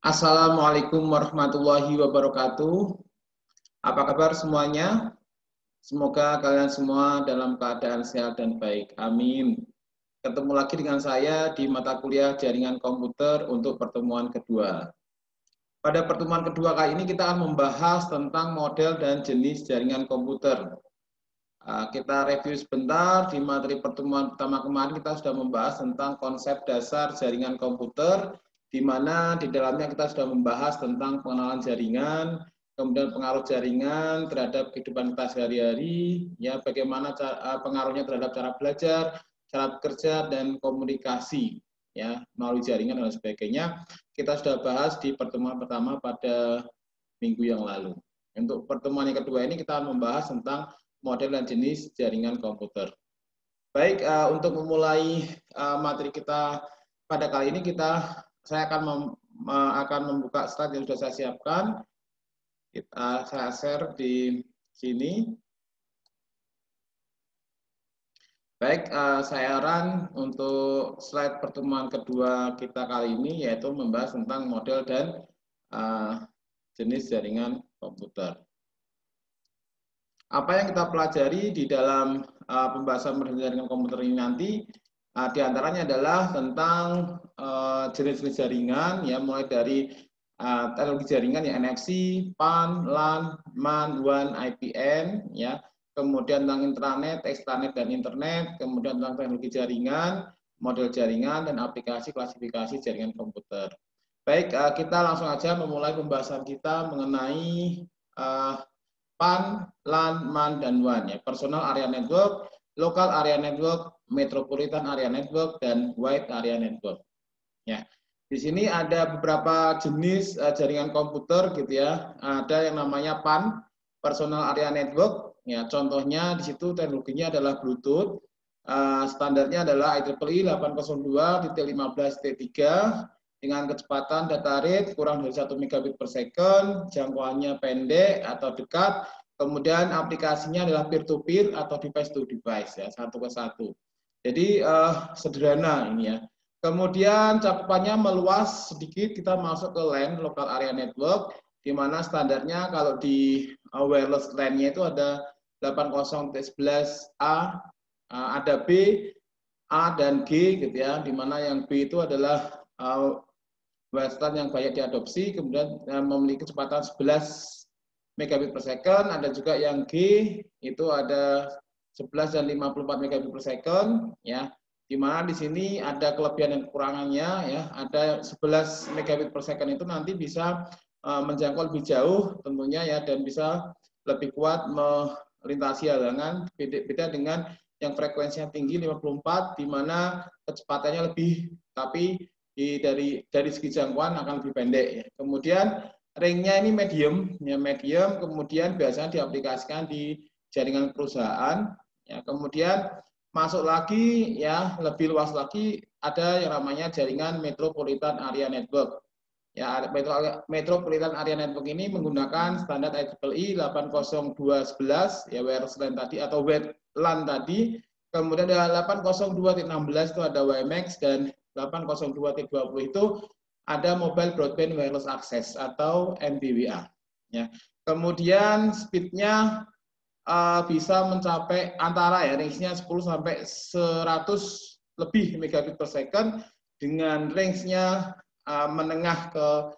Assalamualaikum warahmatullahi wabarakatuh. Apa kabar semuanya? Semoga kalian semua dalam keadaan sehat dan baik. Amin. Ketemu lagi dengan saya di mata kuliah jaringan komputer untuk pertemuan kedua. Pada pertemuan kedua kali ini kita akan membahas tentang model dan jenis jaringan komputer. Kita review sebentar. Di materi pertemuan pertama kemarin kita sudah membahas tentang konsep dasar jaringan komputer, di mana di dalamnya kita sudah membahas tentang pengenalan jaringan, kemudian pengaruh jaringan terhadap kehidupan kita sehari-hari, ya bagaimana pengaruhnya terhadap cara belajar, cara bekerja, dan komunikasi, ya melalui jaringan dan sebagainya. Kita sudah bahas di pertemuan pertama pada minggu yang lalu. Untuk pertemuan yang kedua ini kita akan membahas tentang model dan jenis jaringan komputer. Baik, untuk memulai materi kita pada kali ini saya akan membuka slide yang sudah saya siapkan. Saya share di sini. Baik, saya run untuk slide pertemuan kedua kita kali ini, yaitu membahas tentang model dan jenis jaringan komputer. Apa yang kita pelajari di dalam pembahasan model jaringan komputer ini nanti, diantaranya adalah tentang jenis-jenis jaringan, ya mulai dari teknologi jaringan yang NFC, PAN, LAN, MAN, WAN, IPN, ya. Kemudian tentang intranet, extranet, dan internet, kemudian tentang teknologi jaringan, model jaringan, dan aplikasi klasifikasi jaringan komputer. Baik, kita langsung aja memulai pembahasan kita mengenai PAN, LAN, MAN, dan WAN, ya. Personal Area Network, Local Area Network, Metropolitan Area Network, dan Wide Area Network. Ya. Di sini ada beberapa jenis jaringan komputer, gitu ya. Ada yang namanya PAN, Personal Area Network. Ya, contohnya di situ teknologinya adalah Bluetooth. Standarnya adalah IEEE 802.15.3 dengan kecepatan data rate kurang dari 1 megabit per second, jangkauannya pendek atau dekat, kemudian aplikasinya adalah peer-to-peer atau device-to-device, ya, satu ke satu. Jadi sederhana ini, ya. Kemudian cakupannya meluas sedikit, kita masuk ke LAN, Local Area Network, di mana standarnya kalau di wireless LAN-nya itu ada 80T11A, ada B, A, dan G, gitu ya, di mana yang B itu adalah WLAN yang banyak diadopsi, kemudian memiliki kecepatan 11 megabit per second. Ada juga yang G, itu ada 11 dan 54 megabit per second, ya. Di mana di sini ada kelebihan dan kekurangannya, ya. Ada 11 megabit per second itu nanti bisa menjangkau lebih jauh tentunya, ya, dan bisa lebih kuat melintasi halangan, beda dengan yang frekuensinya tinggi 54, di mana kecepatannya lebih, tapi dari segi jangkauan akan lebih pendek, ya. Kemudian ringnya ini medium, ya, medium. Kemudian biasanya diaplikasikan di jaringan perusahaan, ya. Kemudian masuk lagi, ya, lebih luas lagi, ada yang namanya jaringan Metropolitan Area Network. Ya, Metropolitan Area Network ini menggunakan standar IEEE 802.11, ya, wireless LAN tadi atau WLAN tadi. Kemudian ada 802.16 itu ada WMX, dan 802.20 itu ada Mobile Broadband Wireless Access atau MBWA. Ya. Kemudian speednya bisa mencapai antara, ya, range-nya 10 sampai 100 lebih megabit per second, dengan range-nya menengah ke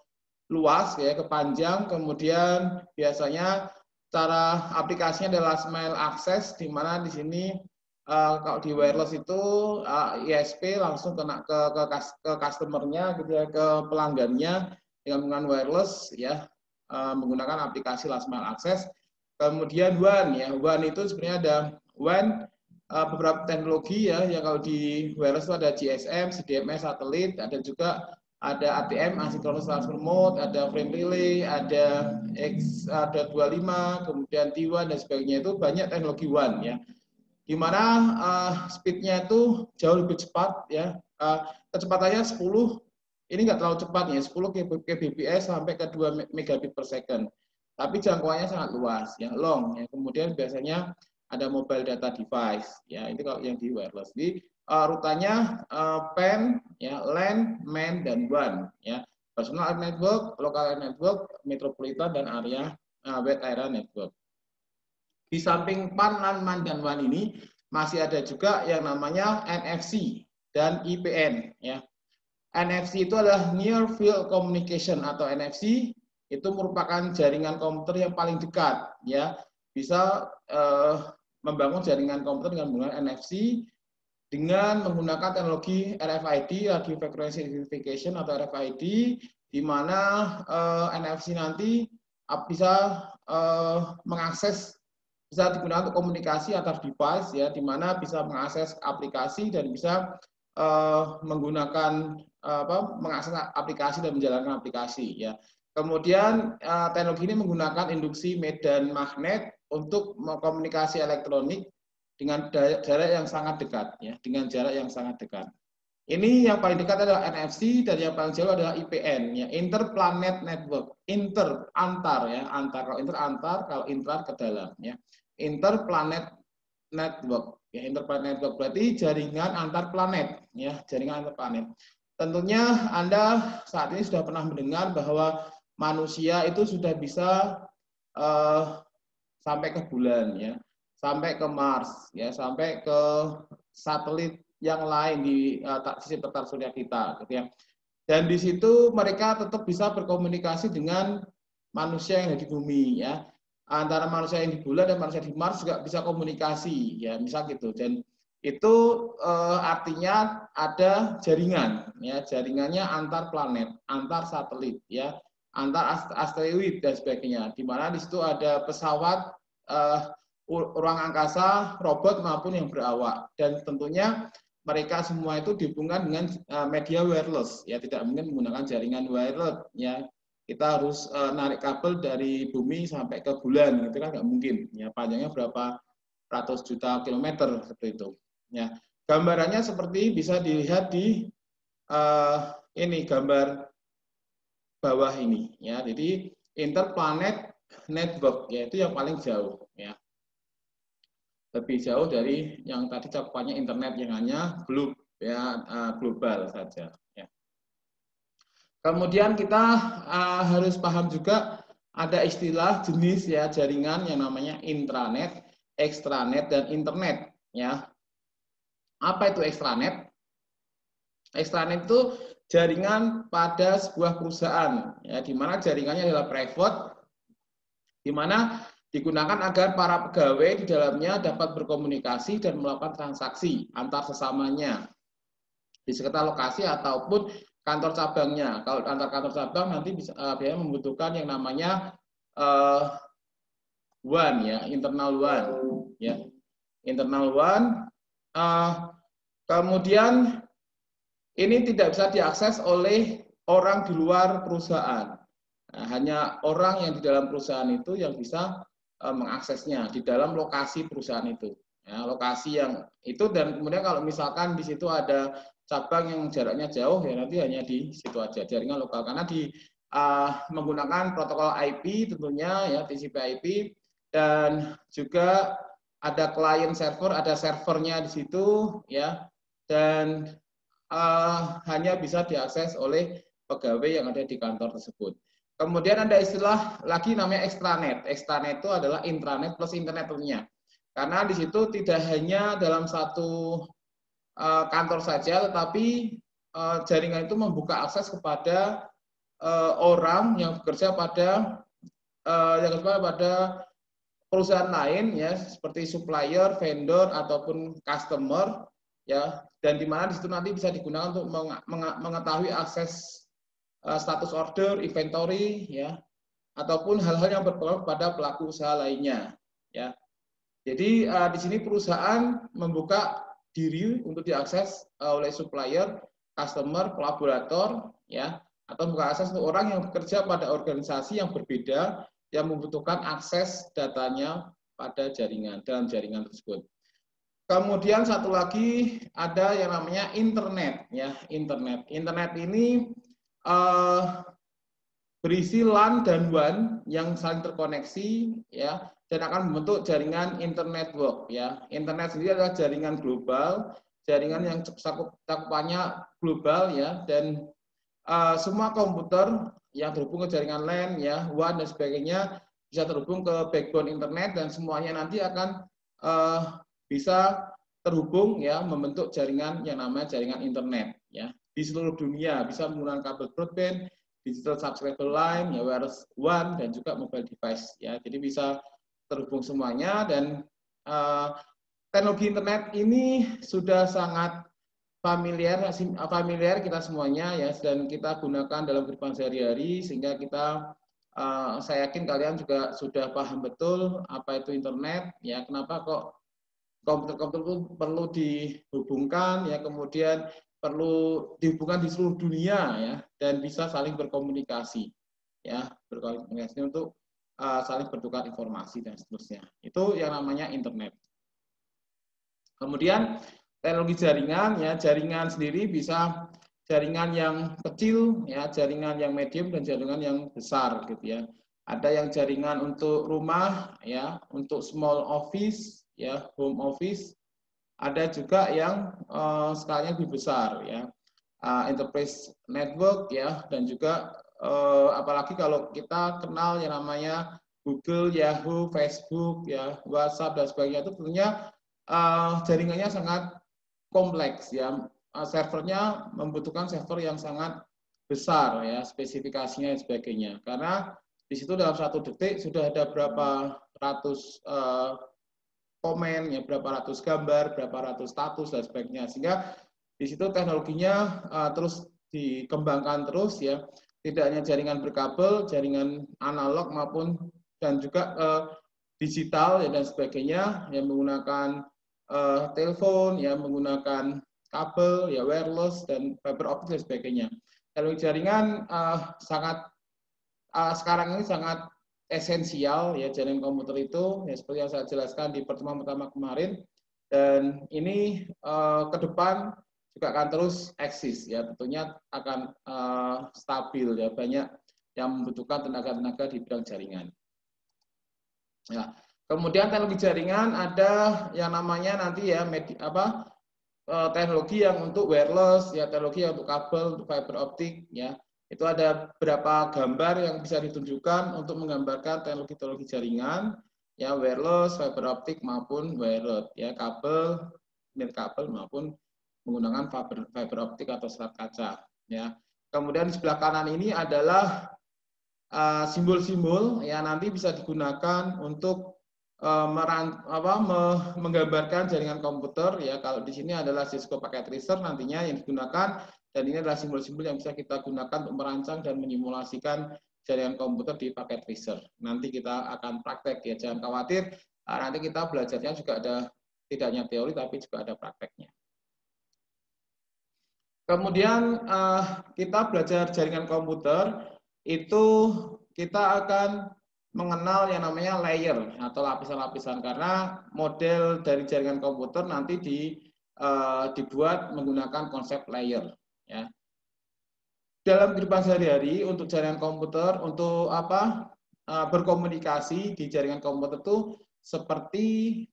luas, ya, ke panjang. Kemudian biasanya cara aplikasinya adalah Smile Access, di mana di sini kalau di wireless itu ISP langsung kena ke customer-nya, gitu ya, ke pelanggannya dengan wireless, ya, menggunakan aplikasi Last Mile Access. Kemudian WAN, ya, WAN itu sebenarnya ada WAN beberapa teknologi, ya, yang kalau di wireless itu ada GSM, CDMA, satelit, ada juga ada ATM, asynchronous transfer mode, ada frame relay, ada X25, kemudian T1 dan sebagainya. Itu banyak teknologi WAN, ya, di mana speednya itu jauh lebih cepat, ya. Kecepatannya 10, ini nggak terlalu cepat, ya, 10 kbps sampai ke 2 megabit per second. Tapi jangkauannya sangat luas, ya, long, ya. Kemudian biasanya ada mobile data device, ya, itu kalau yang di wireless. Jadi rutanya PAN, ya, LAN, MAN, dan WAN, ya. personal area network, local area network, metropolitan, dan area wide area network. Di samping PAN, LAN, MAN, dan WAN ini masih ada juga yang namanya NFC dan IPN. Ya. NFC itu adalah Near Field Communication atau NFC itu merupakan jaringan komputer yang paling dekat. Ya, bisa membangun jaringan komputer dengan menggunakan NFC dengan menggunakan teknologi RFID, Radio Frequency Identification atau RFID, di mana NFC nanti bisa mengakses, bisa digunakan untuk komunikasi antar device, ya, di mana bisa mengakses aplikasi dan bisa menggunakan mengakses aplikasi dan menjalankan aplikasi. Ya. Kemudian teknologi ini menggunakan induksi medan magnet untuk komunikasi elektronik dengan jarak yang sangat dekat, ya, dengan jarak yang sangat dekat. Ini yang paling dekat adalah NFC dan yang paling jauh adalah IPN, ya, Interplanet Network. Antar, ya, antar. Kalau antar, kalau intra ke dalam, ya. Interplanet Network, ya, Interplanet Network berarti jaringan antar planet, ya, jaringan antar planet. Tentunya Anda saat ini sudah pernah mendengar bahwa manusia itu sudah bisa sampai ke bulan, ya, sampai ke Mars, ya, sampai ke satelit yang lain di sisi tata surya kita, gitu ya. Dan di situ mereka tetap bisa berkomunikasi dengan manusia yang ada di bumi, ya. Antara manusia yang di bulan dan manusia di Mars juga bisa komunikasi, ya, misal gitu. Dan itu artinya ada jaringan, ya, jaringannya antar planet, antar satelit, ya, antar asteroid dan sebagainya. Di mana di situ ada pesawat ruang angkasa, robot maupun yang berawak, dan tentunya mereka semua itu dihubungkan dengan media wireless, ya, tidak mungkin menggunakan jaringan wireless, ya. Kita harus narik kabel dari bumi sampai ke bulan, itu kan nggak mungkin, ya, panjangnya berapa ratus juta kilometer seperti itu, ya. Gambarannya seperti bisa dilihat di ini gambar bawah ini, ya. Jadi Interplanet Network, yaitu yang paling jauh, ya, lebih jauh dari yang tadi cakupannya internet yang hanya global saja, ya. Kemudian kita harus paham juga ada istilah jenis, ya, jaringan yang namanya intranet, extranet, dan internet, ya. Apa itu extranet? Extranet itu jaringan pada sebuah perusahaan, ya, di mana jaringannya adalah private, di mana digunakan agar para pegawai di dalamnya dapat berkomunikasi dan melakukan transaksi antar sesamanya di sekitar lokasi ataupun kantor cabangnya. Kalau antar kantor cabang nanti bisa biasanya membutuhkan yang namanya WAN, ya, internal WAN, ya, internal WAN. Kemudian ini tidak bisa diakses oleh orang di luar perusahaan. Nah, hanya orang yang di dalam perusahaan itu yang bisa mengaksesnya di dalam lokasi perusahaan itu, ya, lokasi yang itu. Dan kemudian kalau misalkan di situ ada cabang yang jaraknya jauh, ya nanti hanya di situ aja jaringan lokal, karena di menggunakan protokol IP tentunya, ya, TCP/IP, dan juga ada client server, ada servernya di situ, ya, dan hanya bisa diakses oleh pegawai yang ada di kantor tersebut. Kemudian ada istilah lagi namanya extranet. Extranet itu adalah intranet plus internet tentunya. Karena di situ tidak hanya dalam satu kantor saja, tetapi jaringan itu membuka akses kepada orang yang bekerja pada perusahaan lain, ya, seperti supplier, vendor, ataupun customer, ya, dan di mana di situ nanti bisa digunakan untuk mengetahui akses status order, inventory, ya, ataupun hal-hal yang berpengaruh pada pelaku usaha lainnya, ya. Jadi di sini perusahaan membuka diri untuk diakses oleh supplier, customer, kolaborator, ya, atau membuka akses untuk orang yang bekerja pada organisasi yang berbeda yang membutuhkan akses datanya pada jaringan, dalam jaringan tersebut. Kemudian satu lagi ada yang namanya internet, ya, internet. Internet ini berisi LAN dan WAN yang saling terkoneksi, ya, dan akan membentuk jaringan internet network, ya. Internet sendiri adalah jaringan global, jaringan yang cakupannya global, ya, dan semua komputer yang terhubung ke jaringan LAN, ya, WAN dan sebagainya bisa terhubung ke backbone internet dan semuanya nanti akan bisa terhubung, ya, membentuk jaringan yang namanya jaringan internet, ya, di seluruh dunia, bisa menggunakan kabel broadband, digital subscriber line, ya, wireless WAN dan juga mobile device, ya. Jadi bisa terhubung semuanya dan teknologi internet ini sudah sangat familiar kita semuanya, ya, dan kita gunakan dalam kehidupan sehari-hari sehingga kita saya yakin kalian juga sudah paham betul apa itu internet, ya, kenapa kok komputer-komputer itu perlu dihubungkan, ya, kemudian perlu dihubungkan di seluruh dunia, ya, dan bisa saling berkomunikasi, ya, berkomunikasi untuk saling bertukar informasi dan seterusnya. Itu yang namanya internet. Kemudian teknologi jaringan, ya, jaringan sendiri bisa jaringan yang kecil, ya, jaringan yang medium dan jaringan yang besar, gitu, ya. Ada yang jaringan untuk rumah, ya, untuk small office, ya, home office. Ada juga yang skalanya lebih besar, ya, enterprise network, ya, dan juga apalagi kalau kita kenal yang namanya Google, Yahoo, Facebook, ya, WhatsApp dan sebagainya, itu tentunya jaringannya sangat kompleks, ya. Servernya membutuhkan server yang sangat besar, ya, spesifikasinya dan sebagainya. Karena di situ dalam 1 detik sudah ada berapa ratus komen, ya, berapa ratus gambar, berapa ratus status dan sebagainya. Sehingga di situ teknologinya terus dikembangkan terus, ya. Tidak hanya jaringan berkabel, jaringan analog maupun dan juga digital, ya, dan sebagainya yang menggunakan telepon, ya, menggunakan kabel, ya, wireless dan fiber optik dan sebagainya. Teknologi jaringan sangat sekarang ini sangat esensial, ya, jaringan komputer itu, ya, seperti yang saya jelaskan di pertemuan pertama kemarin, dan ini ke depan juga akan terus eksis, ya, tentunya akan stabil, ya, banyak yang membutuhkan tenaga-tenaga di bidang jaringan. Ya. Kemudian teknologi jaringan ada yang namanya nanti, ya, teknologi yang untuk wireless, ya, teknologi yang untuk kabel, untuk fiber optik, ya. Itu ada beberapa gambar yang bisa ditunjukkan untuk menggambarkan teknologi-teknologi jaringan, ya, wireless, fiber optik maupun wired, ya, kabel, nirkabel maupun menggunakan fiber optik atau serat kaca, ya. Kemudian di sebelah kanan ini adalah simbol-simbol yang nanti bisa digunakan untuk menggambarkan jaringan komputer, ya. Kalau di sini adalah Cisco Packet Tracer nantinya yang digunakan, dan ini adalah simbol-simbol yang bisa kita gunakan untuk merancang dan menyimulasikan jaringan komputer di Packet Tracer. Nanti kita akan praktek, ya, jangan khawatir, nanti kita belajarnya juga ada tidak hanya teori tapi juga ada prakteknya. Kemudian kita belajar jaringan komputer itu kita akan mengenal yang namanya layer atau lapisan-lapisan, karena model dari jaringan komputer nanti dibuat menggunakan konsep layer, ya. Dalam kehidupan sehari-hari untuk jaringan komputer, untuk berkomunikasi di jaringan komputer itu seperti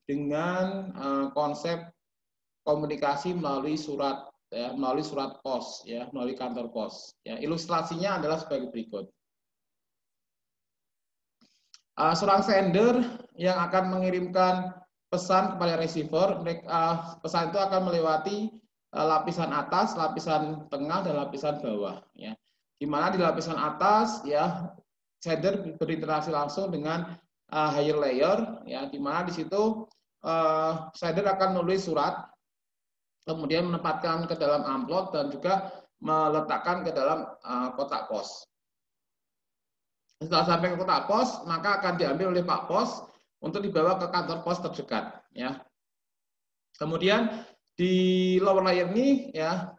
dengan konsep komunikasi melalui surat, ya, melalui surat pos, ya, melalui kantor pos, ya. Ilustrasinya adalah sebagai berikut. Seorang sender yang akan mengirimkan pesan kepada receiver, pesan itu akan melewati lapisan atas, lapisan tengah, dan lapisan bawah, ya. Di mana di lapisan atas, ya, sender berinteraksi langsung dengan higher layer, ya, di mana di situ sender akan menulis surat, kemudian menempatkan ke dalam amplop dan juga meletakkan ke dalam kotak pos. Setelah sampai ke kotak pos, maka akan diambil oleh Pak Pos untuk dibawa ke kantor pos terdekat, ya. Kemudian di lower layer ini, ya,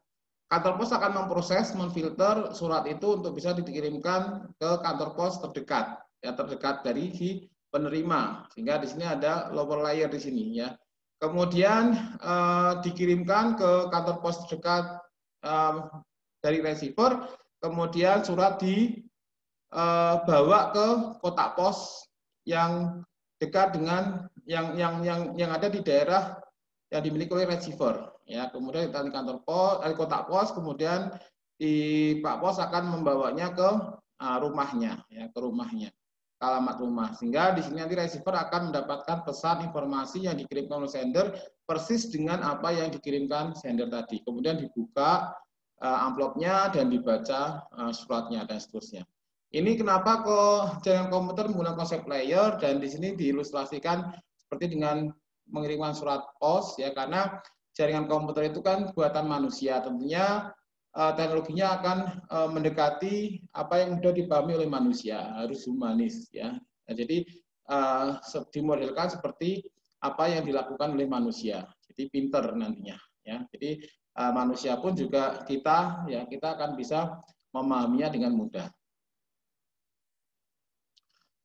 kantor pos akan memproses, memfilter surat itu untuk bisa dikirimkan ke kantor pos terdekat, ya, terdekat dari si penerima. Sehingga di sini ada lower layer di sini, ya. Kemudian dikirimkan ke kantor pos terdekat dari receiver, kemudian surat bawa ke kotak pos yang dekat dengan yang ada di daerah yang dimiliki oleh receiver, ya. Kemudian dari kantor pos, dari kotak pos, kemudian Pak Pos akan membawanya ke rumahnya, ya, ke rumahnya, ke alamat rumah. Sehingga di sini nanti receiver akan mendapatkan pesan informasi yang dikirimkan oleh sender persis dengan apa yang dikirimkan sender tadi. Kemudian dibuka amplopnya dan dibaca suratnya dan seterusnya. Ini kenapa kok jaringan komputer menggunakan konsep layer, dan di sini diilustrasikan seperti dengan mengirimkan surat pos, ya, karena jaringan komputer itu kan buatan manusia, tentunya teknologinya akan mendekati apa yang mudah dipahami oleh manusia, harus humanis, ya. Nah, jadi dimodelkan seperti apa yang dilakukan oleh manusia, jadi pinter nantinya, ya. Jadi manusia pun juga kita akan bisa memahaminya dengan mudah.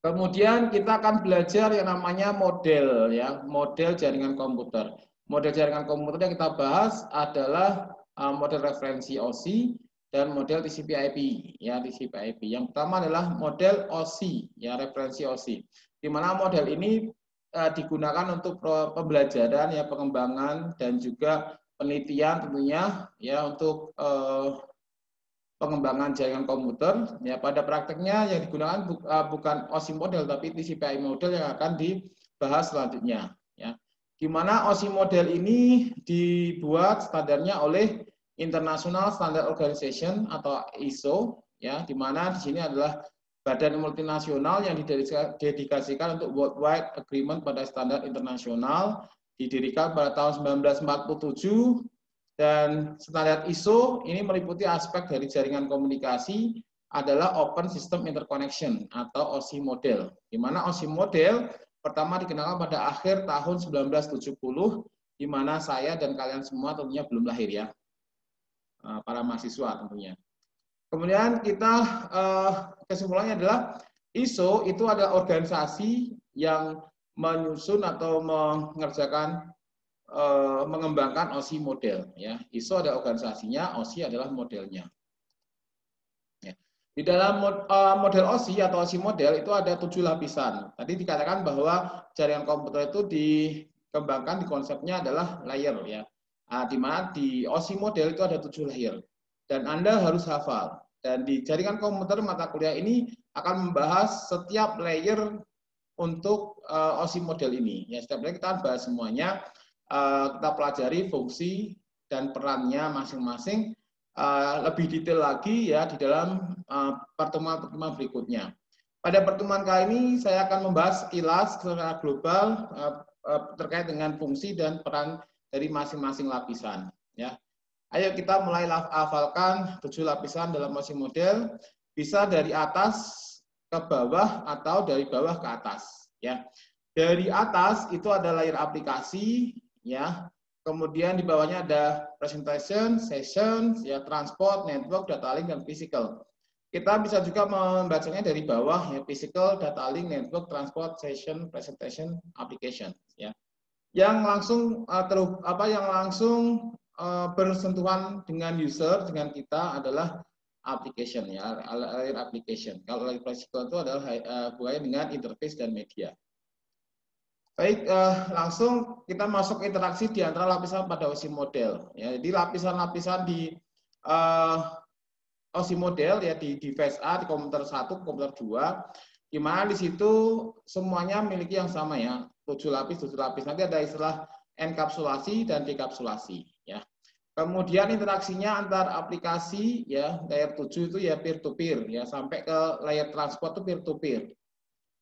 Kemudian kita akan belajar yang namanya model, ya, model jaringan komputer. Model jaringan komputer yang kita bahas adalah model referensi OSI dan model TCP/IP, ya, TCP/IP. Yang pertama adalah model OSI, ya, referensi OSI. Di mana model ini digunakan untuk pembelajaran, ya, pengembangan dan juga penelitian tentunya, ya, untuk pengembangan jaringan komputer. Ya, pada prakteknya yang digunakan bukan OSI model tapi TCP/IP model yang akan dibahas selanjutnya, ya. Di mana OSI model ini dibuat standarnya oleh International Standard Organization atau ISO, ya, di mana di sini adalah badan multinasional yang didedikasikan untuk worldwide agreement pada standar internasional, didirikan pada tahun 1947. Dan standar ISO ini meliputi aspek dari jaringan komunikasi adalah Open System Interconnection atau OSI model. Di mana OSI model pertama dikenalkan pada akhir tahun 1970, di mana saya dan kalian semua tentunya belum lahir, ya, para mahasiswa tentunya. Kemudian kita kesimpulannya adalah ISO itu adalah organisasi yang menyusun atau mengerjakan mengembangkan OSI model, ya. ISO adalah organisasinya, OSI adalah modelnya. Ya. Di dalam model OSI atau OSI model itu ada 7 lapisan. Tadi dikatakan bahwa jaringan komputer itu dikembangkan, di konsepnya adalah layer, ya. Di mana di OSI model itu ada 7 layer. Dan Anda harus hafal. Dan di jaringan komputer mata kuliah ini akan membahas setiap layer untuk OSI model ini. Ya, setiap layer kita bahas semuanya. Kita pelajari fungsi dan perannya masing-masing lebih detail lagi, ya, di dalam pertemuan-pertemuan berikutnya. Pada pertemuan kali ini saya akan membahas sekilas secara global terkait dengan fungsi dan peran dari masing-masing lapisan, ya. Ayo kita mulai hafalkan 7 lapisan dalam OSI model, bisa dari atas ke bawah atau dari bawah ke atas, ya. Dari atas itu ada layer aplikasi, ya. Kemudian di bawahnya ada presentation, sessions, ya, transport, network, data link, dan physical. Kita bisa juga membacanya dari bawah, ya, physical, data link, network, transport, session, presentation, application, ya. Yang langsung bersentuhan dengan user, dengan kita adalah application, ya, layer application. Kalau layer physical itu adalah hubungannya dengan interface dan media. Baik, langsung kita masuk interaksi di antara lapisan pada OSI model. Ya, jadi lapisan-lapisan di OSI model, ya, di device A, di komputer 1, komputer 2, di mana di situ semuanya memiliki yang sama, ya, 7 lapis. Nanti ada istilah enkapsulasi dan dekapsulasi, ya. Kemudian interaksinya antar aplikasi, ya, layer 7 itu ya peer to peer, ya, sampai ke layer transport itu peer to peer.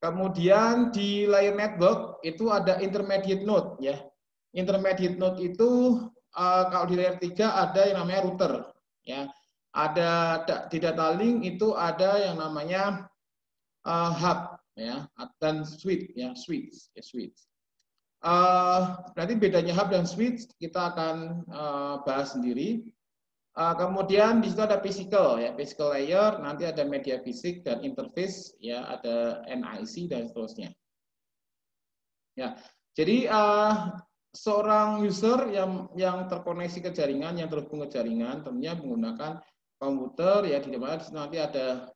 Kemudian di layer network itu ada intermediate node, ya. Intermediate node itu kalau di layer 3 ada yang namanya router, ya. Ada di data link itu ada yang namanya hub, ya, dan switch, ya, switch. Berarti bedanya hub dan switch kita akan bahas sendiri. Kemudian di situ ada physical, ya, physical layer, nanti ada media fisik dan interface, ya, ada NIC dan seterusnya. Ya, jadi seorang user yang terkoneksi ke jaringan, yang terhubung ke jaringan, tentunya menggunakan komputer, ya, di mana nanti ada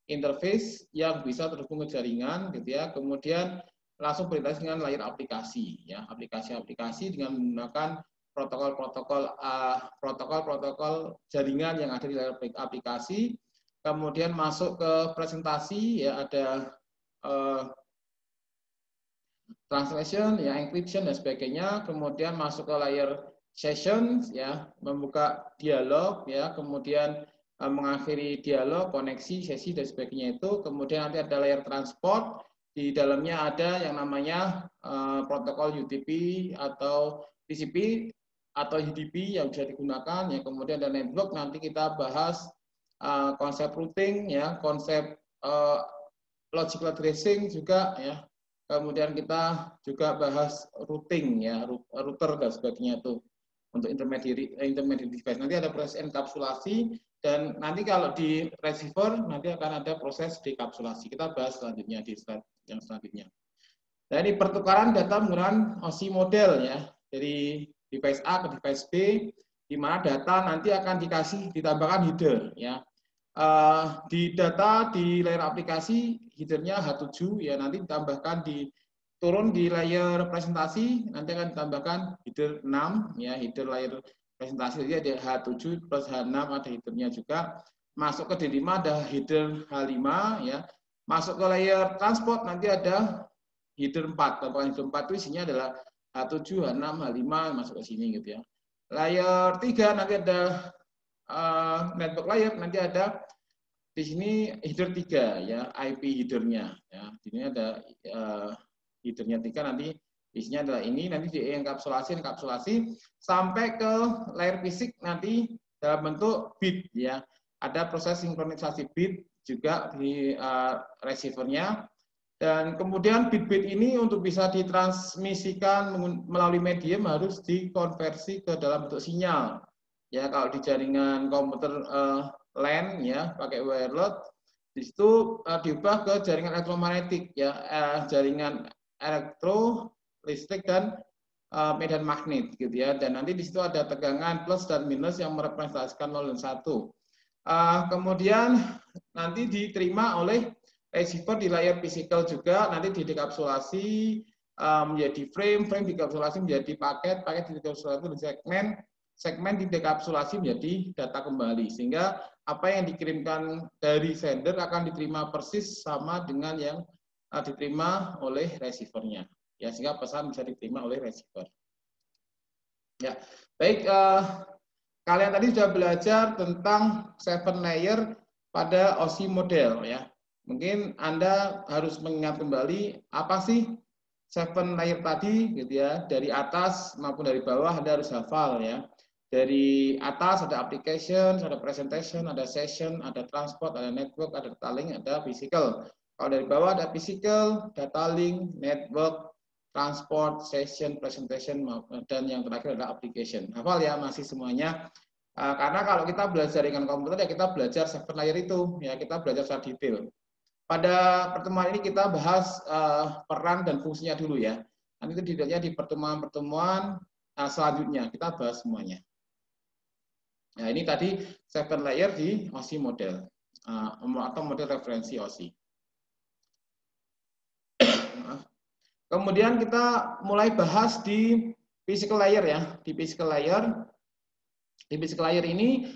interface yang bisa terhubung ke jaringan, gitu, ya. Kemudian langsung berinteraksi dengan layer aplikasi, ya, aplikasi-aplikasi dengan menggunakan protokol jaringan yang ada di layar aplikasi. Kemudian masuk ke presentasi, ya ada translation, ya encryption dan sebagainya. Kemudian masuk ke layar sessions, ya membuka dialog, ya kemudian mengakhiri dialog, koneksi, sesi dan sebagainya itu. Kemudian nanti ada layar transport, di dalamnya ada yang namanya protokol UDP atau TCP atau UDP yang bisa digunakan, ya kemudian ada network. Nanti kita bahas konsep routing, ya konsep logical addressing juga, ya kemudian kita juga bahas routing, ya router dan sebagainya itu untuk intermediate device. Nanti ada proses enkapsulasi, dan nanti kalau di receiver nanti akan ada proses dekapsulasi. Kita bahas selanjutnya di slide yang selanjutnya. Nah, ini pertukaran data menggunakan OSI model, ya dari device A ke device B, di mana data nanti akan ditambahkan header, ya. Di data di layar aplikasi headernya H7, ya nanti ditambahkan turun di layar presentasi nanti akan ditambahkan header 6, ya header layar presentasi jadi ada H7 plus H6, ada headernya juga. Masuk ke D5 ada header H5, ya masuk ke layar transport nanti ada header 4. Tambahkan header 4 itu isinya adalah H7, H6, H5 masuk ke sini gitu, ya. Layar 3 nanti ada network layer, nanti ada di sini header 3, ya IP headernya, ya di sini ada headernya 3, nanti isinya adalah ini, nanti di enkapsulasi sampai ke layer fisik nanti dalam bentuk bit, ya ada proses sinkronisasi bit juga di receivernya. Dan kemudian bit-bit ini untuk bisa ditransmisikan melalui medium harus dikonversi ke dalam bentuk sinyal. Ya kalau di jaringan komputer LAN, ya pakai wireless, di situ diubah ke jaringan elektromagnetik, ya jaringan elektro, listrik dan medan magnet gitu, ya. Dan nanti di situ ada tegangan plus dan minus yang merepresentasikan 0 dan 1. Kemudian nanti diterima oleh receiver di layar fisikal juga, nanti didekapsulasi menjadi frame dikapsulasi menjadi paket didekapsulasi menjadi segmen didekapsulasi menjadi data kembali, sehingga apa yang dikirimkan dari sender akan diterima persis sama dengan yang diterima oleh receivernya, ya sehingga pesan bisa diterima oleh receiver. Ya, baik, kalian tadi sudah belajar tentang 7 layer pada OSI model, ya. Mungkin Anda harus mengingat kembali apa sih 7 layer tadi gitu, ya. Dari atas maupun dari bawah Anda harus hafal, ya. Dari atas ada application, ada presentation, ada session, ada transport, ada network, ada data link, ada physical. Kalau dari bawah ada physical, data link, network, transport, session, presentation, dan yang terakhir adalah application. Hafal ya masih semuanya. Karena kalau kita belajar dengan komputer ya kita belajar 7 layer itu, ya kita belajar secara detail. Pada pertemuan ini kita bahas peran dan fungsinya dulu, ya. Nanti itu detailnya di pertemuan-pertemuan selanjutnya kita bahas semuanya. Nah, ini tadi 7 layer di OSI model atau model referensi OSI. Kemudian kita mulai bahas di physical layer, ya. Di physical layer ini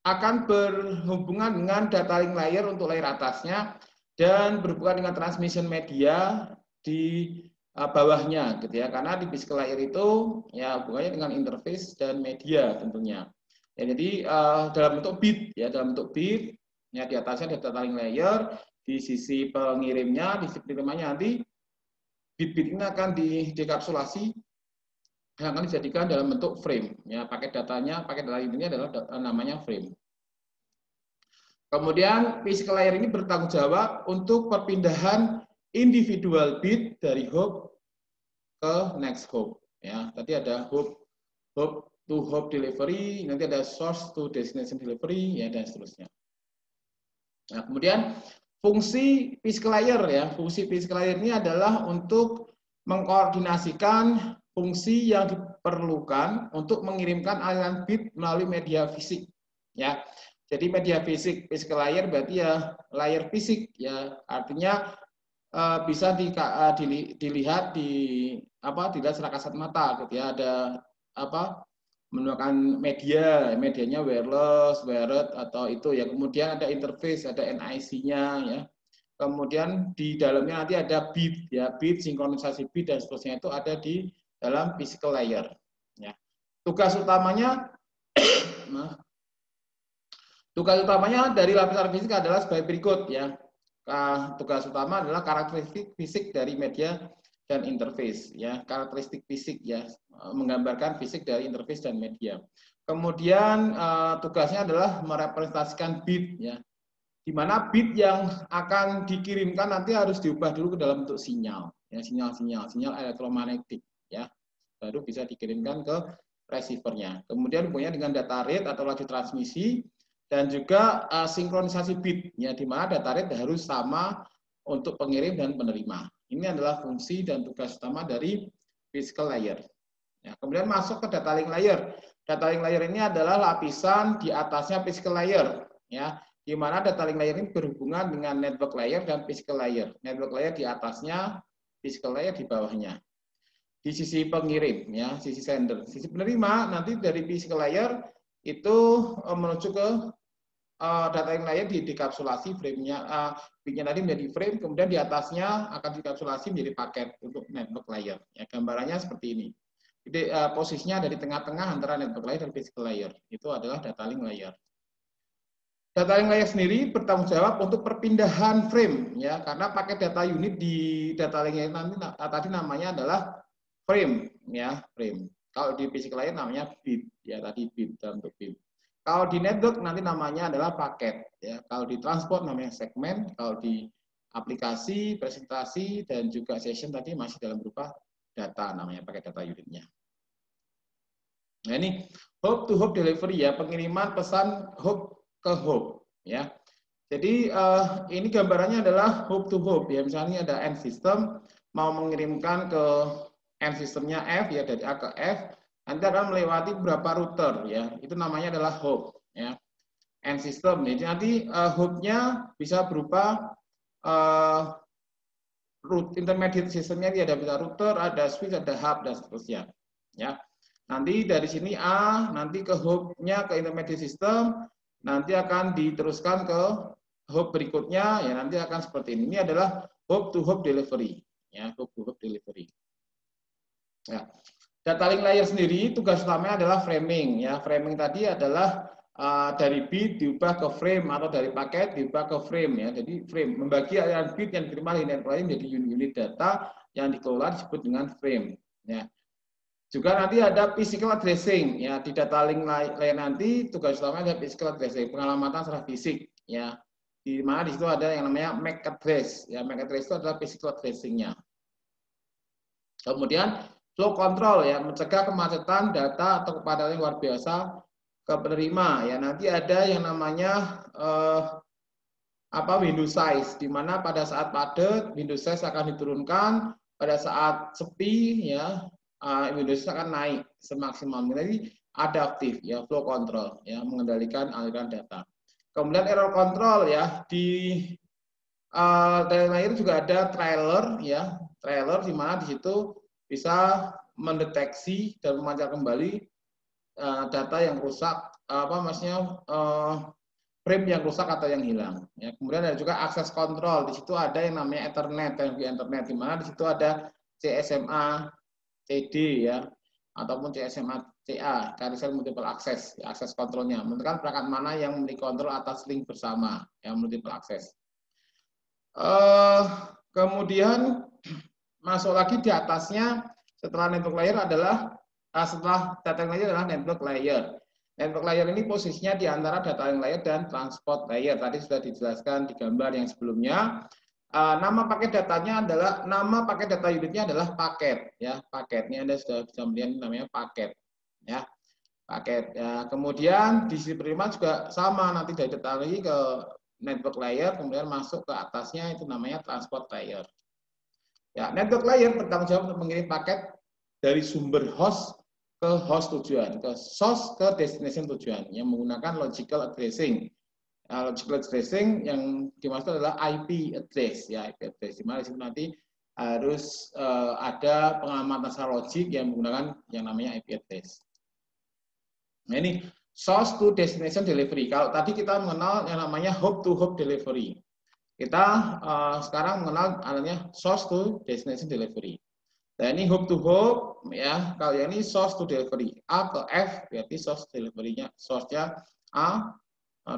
akan berhubungan dengan data link layer untuk layer atasnya dan berhubungan dengan transmission media di bawahnya gitu, ya, karena di physical layer itu ya hubungannya dengan interface dan media tentunya, ya. Jadi dalam bentuk bit, ya dalam bentuk bit, ya di atasnya ada data link layer, di sisi pengirimnya, di sisi penerimannya nanti bit-bit ini akan didekapsulasi yang akan dijadikan dalam bentuk frame, ya paket data ini adalah namanya frame. Kemudian physical layer ini bertanggung jawab untuk perpindahan individual bit dari hop ke next hop, ya. Tadi ada hop to hop delivery, nanti ada source to destination delivery, ya dan seterusnya. Nah, kemudian fungsi physical layer, ya. Fungsi physical layer ini adalah untuk mengkoordinasikan fungsi yang diperlukan untuk mengirimkan aliran bit melalui media fisik, ya. Jadi media fisik physical layer berarti ya layer fisik, ya artinya bisa dilihat dilihat secara kasat mata gitu ya. Ada menggunakan medianya wireless, wired atau itu ya. Kemudian ada interface, ada NIC-nya ya. Kemudian di dalamnya nanti ada bit ya, bit, sinkronisasi bit dan seterusnya itu ada di dalam physical layer ya. Tugas utamanya dari lapisan fisik adalah sebagai berikut ya. Tugas utama adalah karakteristik fisik dari media dan interface ya, karakteristik fisik ya, menggambarkan fisik dari interface dan media. Kemudian tugasnya adalah merepresentasikan bit ya, di mana bit yang akan dikirimkan nanti harus diubah dulu ke dalam bentuk sinyal ya, sinyal elektromagnetik ya, baru bisa dikirimkan ke receivernya. Kemudian hubungannya dengan data rate atau laju transmisi, dan juga sinkronisasi bit ya, di mana data rate harus sama untuk pengirim dan penerima. Ini adalah fungsi dan tugas utama dari physical layer. Ya, kemudian masuk ke data link layer. Data link layer ini adalah lapisan di atasnya physical layer ya, di mana data link layer ini berhubungan dengan network layer dan physical layer. Network layer di atasnya, physical layer di bawahnya. Di sisi pengirim ya, sisi sender. Sisi penerima nanti dari physical layer itu menuju ke data link layer dikapsulasi frame-nya, bitnya tadi menjadi frame, kemudian di atasnya akan dikapsulasi menjadi paket untuk network layer. Ya, gambarannya seperti ini. Jadi posisinya dari tengah-tengah antara network layer dan physical layer. Itu adalah data link layer. Data link layer sendiri bertanggung jawab untuk perpindahan frame ya, karena paket data unit di data link layer nanti tadi namanya adalah frame ya, frame. Kalau di physical layer namanya bit ya, tadi bit dalam bentuk bit. Kalau di network nanti namanya adalah paket ya. Kalau di transport namanya segmen, kalau di aplikasi, presentasi dan juga session tadi masih dalam berupa data, namanya paket data unitnya. Nah, ini hub to hub delivery ya, pengiriman pesan hub ke hub ya. Jadi ini gambarannya adalah hub to hub ya. Misalnya ada end system mau mengirimkan ke end systemnya F ya, dari A ke F, nanti akan melewati beberapa router ya, itu namanya adalah hub ya, end system. Jadi nanti hubnya bisa berupa intermediate systemnya, ada bisa router, ada switch, ada hub dan seterusnya ya. Nanti dari sini A nanti ke hubnya, ke intermediate system, nanti akan diteruskan ke hub berikutnya ya, nanti akan seperti ini. Ini adalah hub to hub delivery ya, hub to hub delivery ya. Data link layer sendiri tugas utamanya adalah framing ya. Framing tadi adalah dari bit diubah ke frame atau dari paket diubah ke frame ya. Jadi frame membagi aliran bit yang diterima network layer menjadi unit data yang dikelola disebut dengan frame ya. Juga nanti ada physical addressing ya, di data link layer nanti tugas utamanya ada physical addressing, pengalamatan secara fisik ya. Di mana di situ ada yang namanya MAC address ya. MAC address itu adalah physical addressing-nya. Kemudian flow control ya, mencegah kemacetan data atau kepadatan luar biasa ke penerima ya. Nanti ada yang namanya window size, di mana pada saat padat window size akan diturunkan, pada saat sepi ya window size akan naik semaksimal. Jadi adaptif ya, flow control ya, mengendalikan aliran data. Kemudian error control ya, di data layer juga ada trailer ya, trailer di mana di situ bisa mendeteksi dan memancar kembali data yang rusak, frame yang rusak atau yang hilang. Ya, kemudian ada juga akses kontrol. Di situ ada yang namanya Ethernet, teknologi Ethernet, di mana di situ ada CSMA, CD ya, ataupun CSMA CA, carousel multiple access, ya, akses kontrolnya. Menentukan perangkat mana yang memiliki kontrol atas link bersama, yang multiple access. Kemudian masuk lagi di atasnya setelah network layer adalah setelah data link layer adalah network layer. Network layer ini posisinya di antara data link layer dan transport layer. Tadi sudah dijelaskan di gambar yang sebelumnya. Nama paket datanya adalah, nama paket data unitnya adalah paket ya, paket. Ini Anda sudah bisa melihat namanya paket ya, paket ya. Kemudian di sisi penerima juga sama, nanti dari data lagi ke network layer, kemudian masuk ke atasnya itu namanya transport layer ya. Network layer bertanggung jawab untuk mengirim paket dari sumber host ke host tujuan, ke source ke destination tujuan yang menggunakan logical addressing. logical addressing yang dimaksud adalah IP address, ya, IP address. Di mana nanti harus ada pengamatan secara logik yang menggunakan yang namanya IP address. Nah, ini source to destination delivery. Kalau tadi kita mengenal yang namanya hop to hop delivery, kita sekarang mengenal adanya source to destination delivery. Nah, ini hop to hop, ya. Kalau yang ini source to delivery, A ke F berarti source delivery-nya, source-nya A,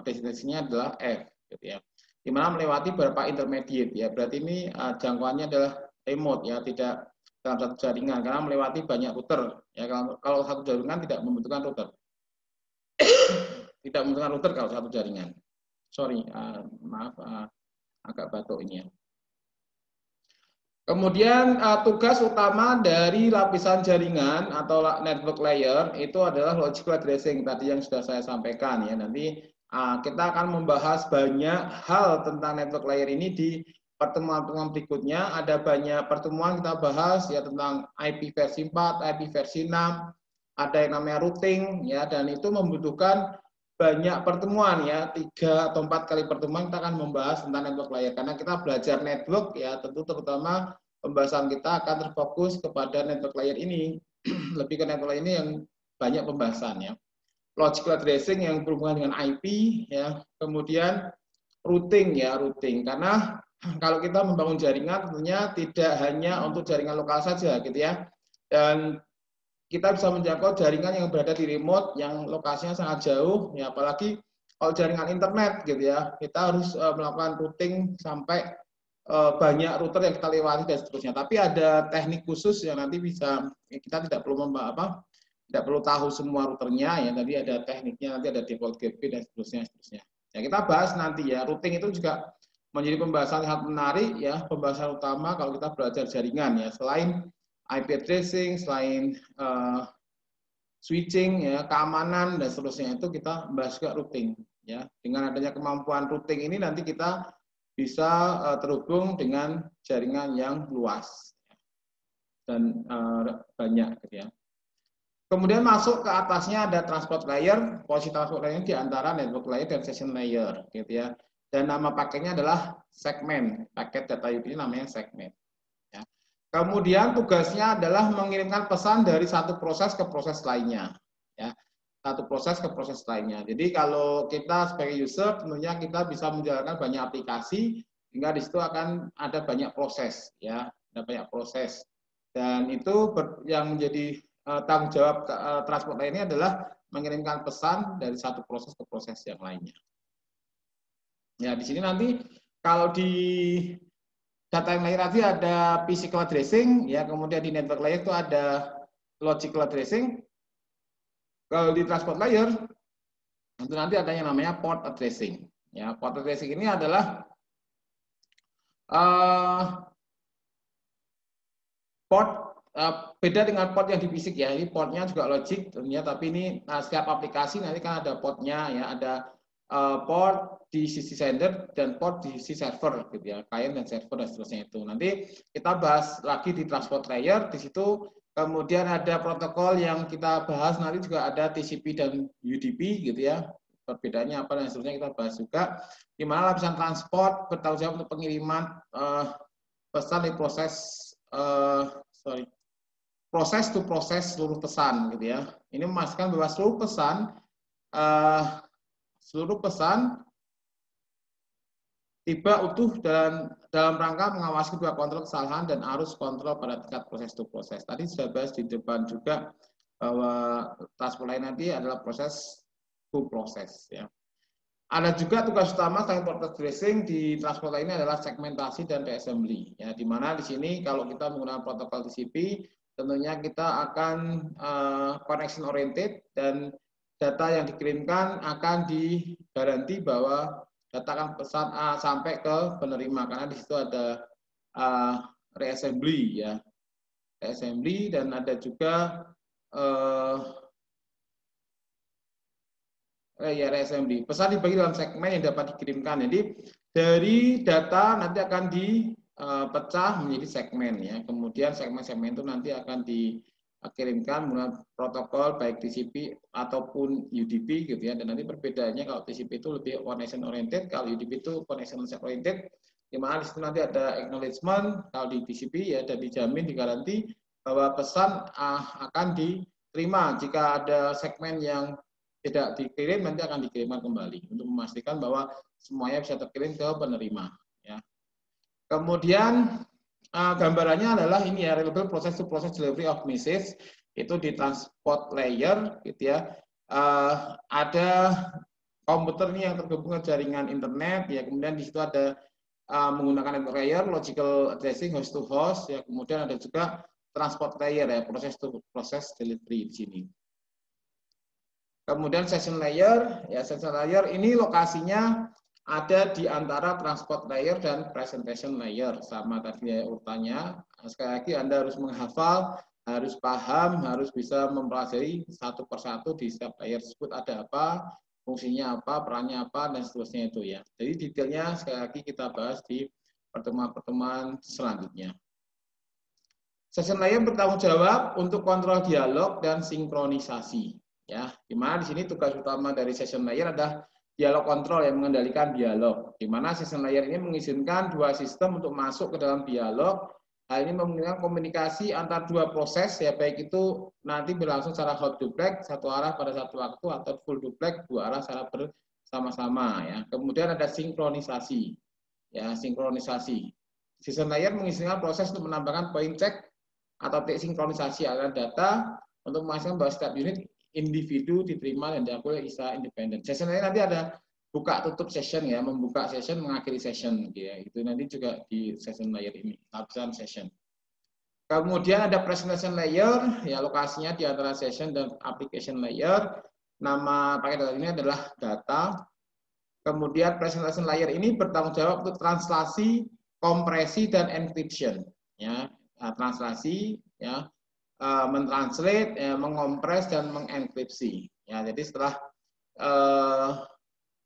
destinasinya adalah F, gitu ya. Di mana melewati beberapa intermediate, ya. Berarti ini jangkauannya adalah remote, ya, tidak dalam satu jaringan karena melewati banyak router. Ya, kalau satu jaringan tidak membutuhkan router. Tidak membutuhkan router kalau satu jaringan. Sorry, maaf, agak batuk ini, ya. Kemudian tugas utama dari lapisan jaringan atau network layer itu adalah logical addressing tadi yang sudah saya sampaikan, ya. Nanti kita akan membahas banyak hal tentang network layer ini di pertemuan-pertemuan berikutnya. Ada banyak pertemuan kita bahas, ya, tentang IP versi 4, IP versi 6, ada yang namanya routing, ya, dan itu membutuhkan banyak pertemuan, ya, 3 atau 4 kali pertemuan kita akan membahas tentang network layer. Karena kita belajar network, ya, tentu terutama pembahasan kita akan terfokus kepada network layer ini. Lebih ke network layer ini yang banyak pembahasannya. Logical addressing yang berhubungan dengan IP, ya, kemudian routing, ya, routing. Karena kalau kita membangun jaringan tentunya tidak hanya untuk jaringan lokal saja, gitu ya. Dan kita bisa menjangkau jaringan yang berada di remote yang lokasinya sangat jauh, ya, apalagi kalau jaringan internet, gitu ya. Kita harus melakukan routing sampai banyak router yang kita lewati dan seterusnya. Tapi ada teknik khusus yang nanti bisa kita tidak perlu tidak perlu tahu semua routernya, ya. Tadi ada tekniknya, nanti ada default gateway dan seterusnya. Ya, kita bahas nanti, ya. Routing itu juga menjadi pembahasan sangat menarik, ya. Pembahasan utama kalau kita belajar jaringan, ya. Selain IP addressing, selain switching, ya, keamanan dan seterusnya, itu kita bahas juga routing, ya. Dengan adanya kemampuan routing ini nanti kita bisa terhubung dengan jaringan yang luas dan banyak, gitu ya. Kemudian masuk ke atasnya ada transport layer. Posisi transport layer di antara network layer dan session layer, gitu ya. Dan nama paketnya adalah segmen. Paket data UDP namanya segmen. Ya. Kemudian tugasnya adalah mengirimkan pesan dari satu proses ke proses lainnya. Ya. Satu proses ke proses lainnya. Jadi kalau kita sebagai user, tentunya kita bisa menjalankan banyak aplikasi, sehingga di situ akan ada banyak proses, ya, ada banyak proses. Dan itu yang menjadi tanggung jawab transport layer ini adalah mengirimkan pesan dari satu proses ke proses yang lainnya. Ya, di sini nanti kalau di data yang layer tadi ada physical addressing, ya, kemudian di network layer itu ada logical addressing. Kalau di transport layer itu nanti ada yang namanya port addressing. Ya, port addressing ini adalah port beda dengan port yang di fisik, ya. Ini portnya juga logik tentunya, tapi ini setiap aplikasi nanti kan ada portnya, ya. Ada port di sisi sender dan port di sisi server, gitu ya. Client dan server dan seterusnya itu. Nanti kita bahas lagi di transport layer. Di situ kemudian ada protokol yang kita bahas nanti juga ada TCP dan UDP, gitu ya. Perbedaannya apa dan seterusnya kita bahas juga. Di mana lapisan transport bertanggung jawab untuk pengiriman pesan di proses to proses seluruh pesan, gitu ya. Ini memastikan bahwa seluruh pesan tiba utuh dalam rangka mengawasi kedua kontrol kesalahan dan arus kontrol pada tingkat proses to proses. Tadi sudah bahas di depan juga bahwa transport layer nanti adalah proses to proses, ya. Ada juga tugas utama selain port addressing di transport layer ini adalah segmentasi dan reassembly, ya. Di mana di sini kalau kita menggunakan protokol TCP tentunya kita akan connection oriented dan data yang dikirimkan akan digaransi bahwa data akan pesan sampai ke penerima, karena di situ ada reassembly, ya, reassembly, dan ada juga reassembly. Pesan dibagi dalam segmen yang dapat dikirimkan. Jadi dari data nanti akan dipecah menjadi segmen, ya. Kemudian segmen-segmen itu nanti akan kirimkan menggunakan protokol baik TCP ataupun UDP gitu ya. Dan nanti perbedaannya kalau TCP itu lebih connection oriented, kalau UDP itu connection oriented, di mana di situ nanti ada acknowledgement kalau di TCP ya, dan dijamin digaransi bahwa pesan akan diterima. Jika ada segmen yang tidak dikirim nanti akan dikirimkan kembali untuk memastikan bahwa semuanya bisa terkirim ke penerima ya. Kemudian gambarannya adalah ini ya, reliable process to process delivery of message itu di transport layer gitu ya. Ada komputer ini yang terhubung ke jaringan internet ya, kemudian di situ ada menggunakan network layer, logical addressing host to host ya, kemudian ada juga transport layer ya, process to process delivery di sini. Kemudian session layer ya, session layer ini lokasinya ada di antara transport layer dan presentation layer, sama tadi ya urutannya. Sekali lagi Anda harus menghafal, harus paham, harus bisa mempelajari satu persatu di setiap layer tersebut ada apa, fungsinya apa, perannya apa, dan seterusnya itu ya. Jadi detailnya sekali lagi kita bahas di pertemuan-pertemuan selanjutnya. Session layer bertanggung jawab untuk kontrol dialog dan sinkronisasi. Ya, di mana di sini tugas utama dari session layer adalah dialog kontrol yang mengendalikan dialog, di mana session layer ini mengizinkan dua sistem untuk masuk ke dalam dialog. Hal ini memungkinkan komunikasi antar dua proses ya, baik itu nanti berlangsung secara hot duplex satu arah pada satu waktu atau full duplex dua arah secara bersama-sama ya. Kemudian ada sinkronisasi ya, sinkronisasi. Session layer mengizinkan proses untuk menambahkan point check atau sinkronisasi aliran data untuk memastikan bahwa setiap unit individu diterima dan diakui secara independen. Session layer nanti ada buka tutup session ya, membuka session, mengakhiri session ya. Itu nanti juga di session layer ini, lapisan session. Kemudian ada presentation layer ya, lokasinya di antara session dan application layer. Nama paket data ini adalah data. Kemudian presentation layer ini bertanggung jawab untuk translasi, kompresi dan encryption ya. Translasi ya, mentranslate, mengompres dan mengenkripsi. Ya, jadi setelah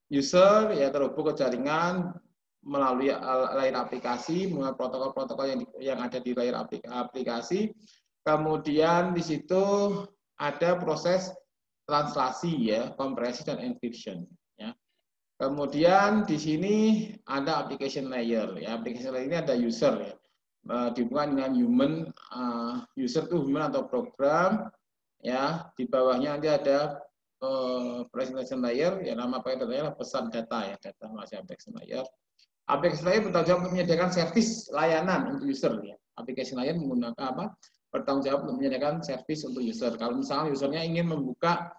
user ya terhubung ke jaringan melalui layer aplikasi, menggunakan protokol-protokol yang ada di layer aplikasi, kemudian di situ ada proses translasi ya, kompresi dan encryption. Ya. Kemudian di sini ada application layer. Ya, application layer ini ada user ya. Dihubungkan dengan human, user itu human atau program ya, di bawahnya nanti ada presentation layer ya, nama paket datanya pesan data ya, data masih application layer. Application layer bertanggung jawab untuk menyediakan servis layanan untuk user ya. Application layer menggunakan apa? Bertanggung jawab untuk menyediakan servis untuk user. Kalau misalnya usernya ingin membuka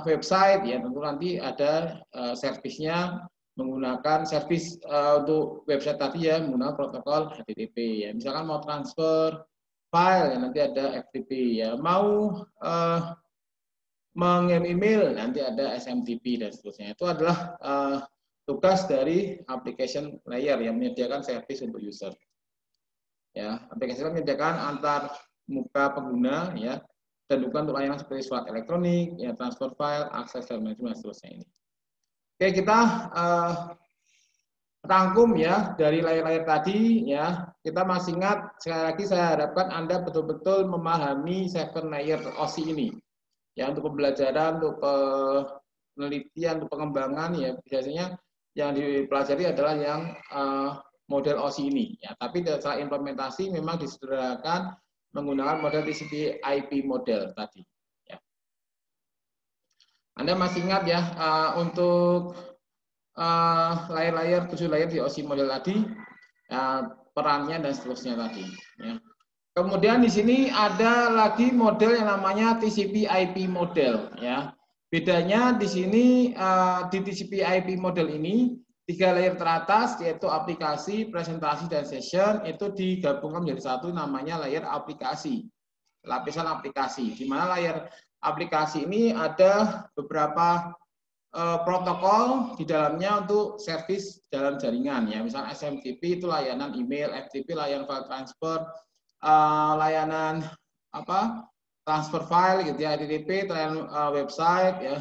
website ya, tentu nanti ada servisnya menggunakan servis untuk website tadi ya, menggunakan protokol HTTP ya. Misalkan mau transfer file ya, nanti ada FTP ya. Mau mengirim email nanti ada SMTP dan seterusnya. Itu adalah tugas dari application layer yang menyediakan servis untuk user. Ya, aplikasi menyediakan antar muka pengguna ya, dan juga untuk layanan seperti surat elektronik, ya, transfer file, akses dan manajemen seterusnya ini. Oke, kita rangkum ya dari layar-layar tadi ya. Kita masih ingat, sekali lagi saya harapkan Anda betul-betul memahami 7 layer OSI ini. Ya, untuk pembelajaran, untuk penelitian, untuk pengembangan ya, biasanya yang dipelajari adalah yang model OSI ini ya. Tapi setelah implementasi memang disederhanakan menggunakan model TCP IP model tadi. Ya. Anda masih ingat ya, untuk layar-layar 7 layar di OSI model tadi, perannya dan seterusnya tadi. Ya. Kemudian di sini ada lagi model yang namanya TCP IP model. Ya. Bedanya di sini di TCP IP model ini 3 layer teratas yaitu aplikasi, presentasi, dan session itu digabungkan menjadi satu namanya layer aplikasi, lapisan aplikasi. Di mana layer aplikasi ini ada beberapa protokol di dalamnya untuk servis dalam jaringan ya. Misalnya SMTP itu layanan email, FTP layanan file transfer, layanan apa? Transfer file gitu ya, HTTP layanan website ya.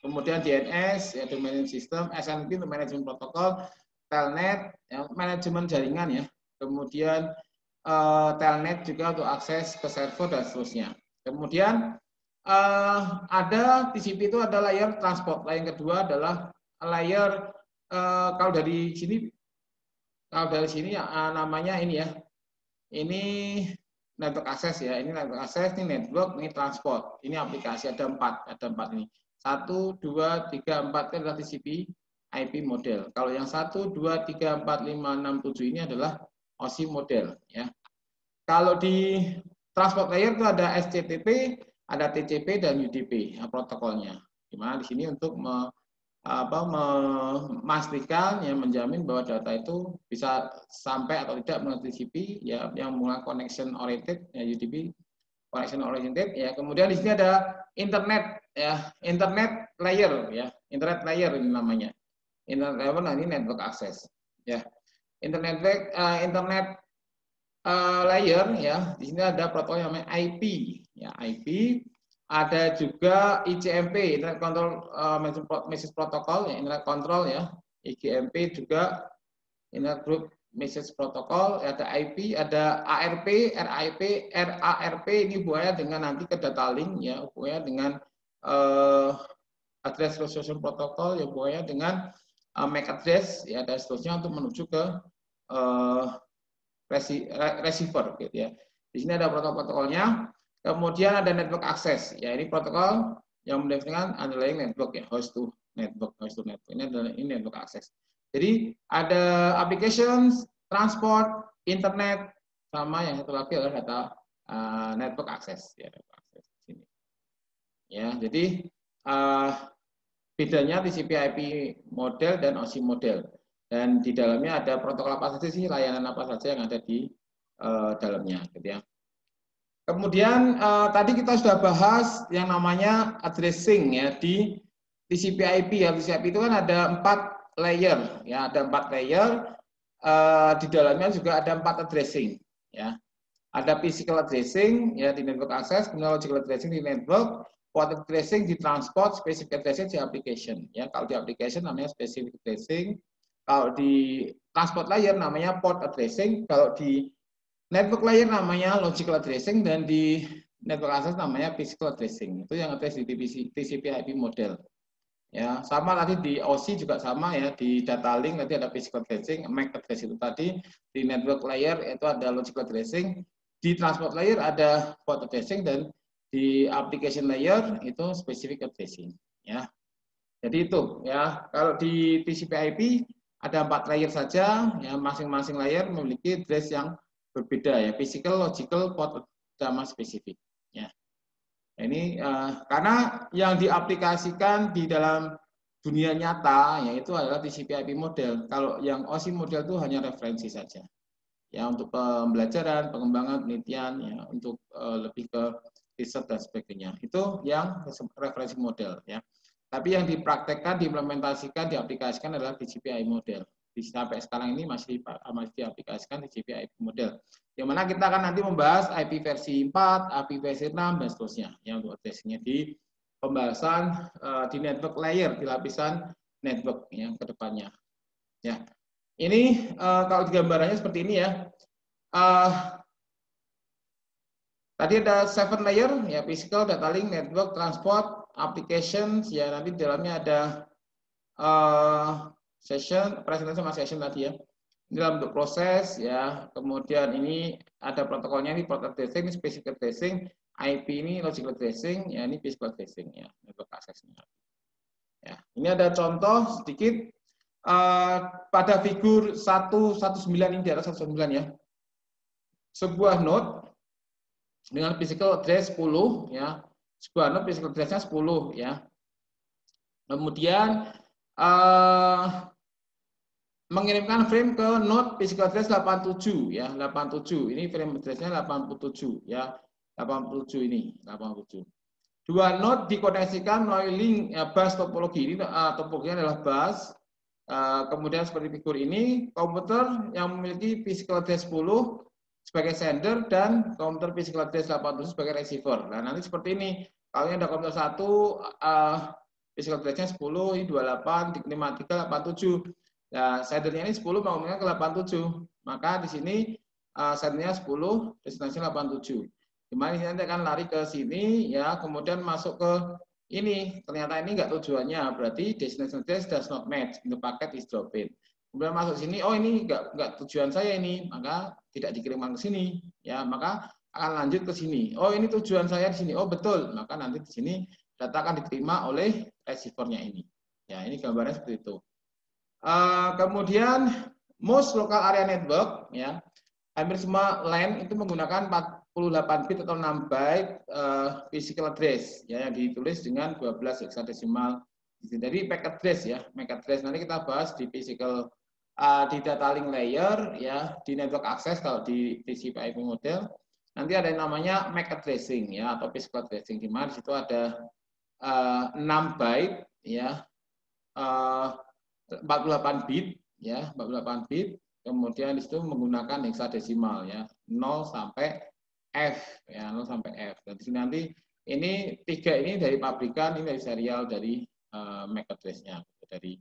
Kemudian DNS ya, domain system, SNMP untuk manajemen protokol, telnet ya, manajemen jaringan ya. Kemudian telnet juga untuk akses ke server dan seterusnya. Kemudian ada TCP itu ada layer transport. Layer kedua adalah layer kalau dari sini ya namanya ini ya. Ini network access ya. Ini network access, ini network, ini transport. Ini aplikasi ada empat ini. 1, 2, 3, 4 itu adalah TCP IP model. Kalau yang 1, 2, 3, 4, 5, 6, 7 ini adalah OSI model ya. Kalau di transport layer itu ada SCTP, ada TCP dan UDP ya, protokolnya. Dimana di sini untuk memastikan ya, menjamin bahwa data itu bisa sampai atau tidak melalui TCP ya, yang menggunakan connection oriented ya, UDP connection oriented ya. Kemudian di sini ada internet ya, internet layer ya, internet layer ini namanya. Internet layer, nah ini network access ya. Internet layer ya, di sini ada protokol yang namanya IP ya, IP. Ada juga ICMP, Internet Control Message Protocol, ya, Internet Control ya, IGMP juga, Internet Group Message Protocol, ada IP, ada ARP, RARP ini hubungannya dengan nanti ke data link ya, hubungannya dengan address resolution protocol, ya hubungannya dengan MAC address ya, dan seterusnya untuk menuju ke receiver gitu ya. Di sini ada protokol-protokolnya. Kemudian ada network access, ya ini protokol yang mendefinisikan underlying network ya, host to network. Ini adalah network access. Jadi ada applications, transport, internet, sama yang satu lagi adalah data network access ya, network access sini. Ya, jadi bedanya TCP/IP model dan OSI model. Dan di dalamnya ada protokol apa saja sih, layanan apa saja yang ada di dalamnya, gitu ya. Kemudian tadi kita sudah bahas yang namanya addressing ya di TCP/IP ya. TCP/IP itu kan ada 4 layer ya, ada 4 layer. Di dalamnya juga ada 4 addressing ya. Ada physical addressing ya di network access, kemudian logical addressing di network, port addressing di transport, specific addressing di application ya. Kalau di application namanya specific addressing, kalau di transport layer namanya port addressing, kalau di network layer namanya logical addressing, dan di network access namanya physical addressing. Itu yang address di TCP/IP model. Ya, sama tadi di OSI juga sama ya, di data link nanti ada physical addressing, MAC address itu tadi, di network layer itu ada logical addressing, di transport layer ada port addressing, dan di application layer itu specific addressing ya. Jadi itu ya, kalau di TCP/IP ada 4 layer saja ya, masing-masing layer memiliki address yang berbeda ya, physical, logical, port, sama spesifik ya. Ini karena yang diaplikasikan di dalam dunia nyata yaitu adalah TCP/IP model. Kalau yang OSI model itu hanya referensi saja ya, untuk pembelajaran, pengembangan, penelitian ya, untuk lebih ke riset dan sebagainya. Itu yang referensi model ya. Tapi yang dipraktekkan, diimplementasikan, diaplikasikan adalah TCP/IP model. Sampai sekarang ini masih diaplikasikan TCP/IP model. Yang mana kita akan nanti membahas IP versi 4, IP versi 6, dan seterusnya. Yang untuk addressing-nya di pembahasan di network layer, di lapisan network yang ke depannya. Ya. Ini kalau gambarannya seperti ini ya. Tadi ada 7 layer, ya, physical, data link, network, transport, applications, ya nanti di dalamnya ada session, presentasi sama session tadi ya. Ini dalam bentuk proses ya. Kemudian ini ada protokolnya, ini port addressing, ini specific addressing, IP ini logical addressing, ya ini physical addressing ya, network access-nya. Ya, ini ada contoh sedikit pada figur 119 ini, di atas 119 ya. Sebuah node dengan physical address 10 ya. Sebuah node physical address-nya 10 ya. Kemudian mengirimkan frame ke node physical address 87 ya, 87. Ini frame address-nya 87 ya. 87 ini, 87. Dua node dikoneksikan melalui link ya, bus topologi. Ini topologinya adalah bus. Kemudian seperti figur ini, komputer yang memiliki physical address 10 sebagai sender dan komputer physical address 87 sebagai receiver. Nah, nanti seperti ini. Kalau ada komputer 1 physical address-nya 10, ini 28, 53, 87. Nah, sendernya ini 10 mau ke 87. Maka di sini sendnya 10, destinasinya 87. Dimana ini nanti akan lari ke sini, ya, kemudian masuk ke ini. Ternyata ini enggak tujuannya, berarti destination address does not match, the packet is dropped. Kemudian masuk sini, oh ini enggak tujuan saya ini, maka tidak dikirimkan ke sini, ya, maka akan lanjut ke sini. Oh ini tujuan saya di sini, oh betul, maka nanti di sini data akan diterima oleh receiver-nya ini. Ya, ini gambarnya seperti itu. Kemudian most local area network, ya, hampir semua LAN itu menggunakan 48 bit atau 6 byte physical address, ya, yang ditulis dengan 12 hexadesimal. Jadi MAC address, ya, MAC address nanti kita bahas di physical di data link layer, ya, di network access kalau di TCP/IP model. Nanti ada yang namanya MAC addressing, ya, atau physical addressing, di mana di situ ada 6 byte, ya, 48 bit, ya, 48 bit. Kemudian di situ menggunakan hexadesimal, ya, 0 sampai F, ya, 0 sampai F. Dan di sini nanti ini 3 ini dari pabrikan, ini dari serial dari MAC address-nya, dari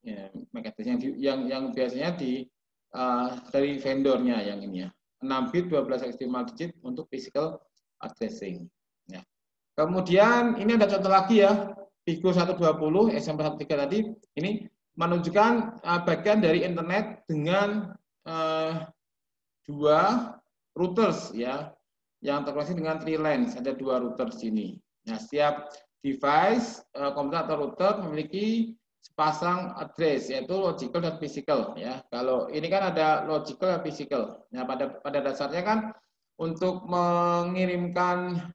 ya, MAC address yang biasanya dari vendornya yang ini, ya. 6 bit 12 hexadecimal digit untuk physical addressing, ya. Kemudian ini ada contoh lagi, ya, Pico 120 SMP13 tadi ini menunjukkan bagian dari internet dengan 2 routers, ya, yang terkoneksi dengan 3 lanes. Ada 2 router di sini. Nah, setiap device komputer atau router memiliki sepasang address, yaitu logical dan physical, ya. Kalau ini kan ada logical dan physical. Nah, pada dasarnya kan untuk mengirimkan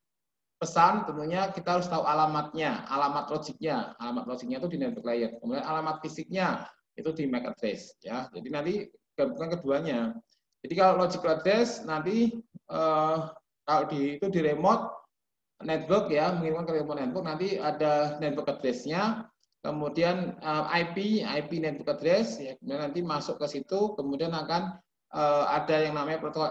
pesan tentunya kita harus tahu alamatnya, alamat logiknya. Alamat logiknya itu di network layer. Kemudian alamat fisiknya itu di MAC address, ya. Jadi nanti gabungan keduanya. Jadi kalau logical address nanti kalau itu di remote network, ya, mengirimkan ke remote network, nanti ada network address-nya. Kemudian IP network address, ya, kemudian nanti masuk ke situ, kemudian akan ada yang namanya protokol